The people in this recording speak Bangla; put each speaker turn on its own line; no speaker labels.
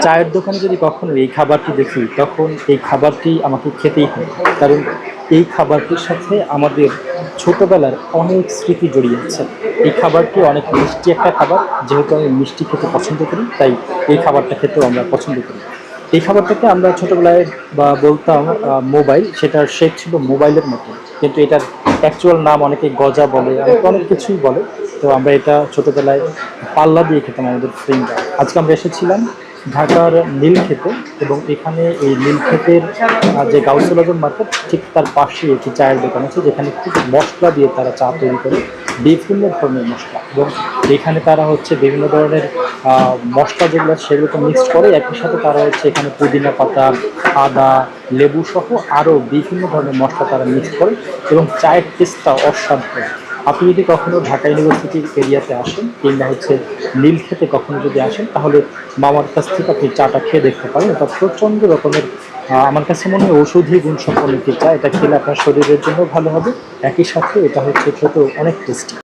চায়ের দোকানে যদি কখনো এই খাবারটি দেখি তখন এই খাবারটি আমাকে খেতেই হয়। কারণ এই খাবারটির সাথে আমাদের ছোটবেলার অনেক স্মৃতি জড়িয়ে আছে। এই খাবারটি অনেক মিষ্টি একটা খাবার, যেহেতু আমি মিষ্টি খেতে পছন্দ করি তাই এই খাবারটা খেতেও আমরা পছন্দ করি। এই খাবারটাকে আমরা ছোটবেলায় বা বলতাম মোবাইল, সেটার শেপ ছিল মোবাইলের মতো, কিন্তু এটার অ্যাকচুয়াল নাম অনেকে গজা বলে, অনেকে অনেক কিছুই বলে। তো আমরা এটা ছোটবেলায় পাল্লা দিয়ে খেতাম আমাদের ফ্রেন্ডরা। আজকে আমরা এসেছিলাম ঢাকার নীলক্ষেতে, এবং এখানে এই নীলক্ষেতের যে গাউসুল আজম মার্কেট, ঠিক তার পাশে একটি চায়ের দোকান আছে যেখানে খুব মশলা দিয়ে তারা চা তৈরি করে, বিভিন্ন ধরনের মশলা। এবং এখানে তারা হচ্ছে বিভিন্ন ধরনের মশলা যেগুলো সেগুলোকে মিক্সড করে, একই সাথে তারা হচ্ছে এখানে পুদিনা পাতা, আদা, লেবু সহ আরও বিভিন্ন ধরনের মশলা তারা মিক্স করে, এবং চায়ের টেস্টটা অসাধারণ। আপনি যদি কখনো ঢাকা ইউনিভার্সিটির এরিয়াতে আসেন কিংবা হচ্ছে নীলক্ষেতে কখনো যদি আসেন, তাহলে মামার কাছ থেকে আপনি চাটা খেয়ে দেখতে পারেন। এটা প্রচণ্ড রকমের, আমার কাছে মনে হয় ঔষধি গুণসম্পন্ন একটি চা। এটা খেলে আপনার শরীরের জন্য ভালো হবে, একই সাথে এটা হচ্ছে খেতেও অনেক টেস্টি।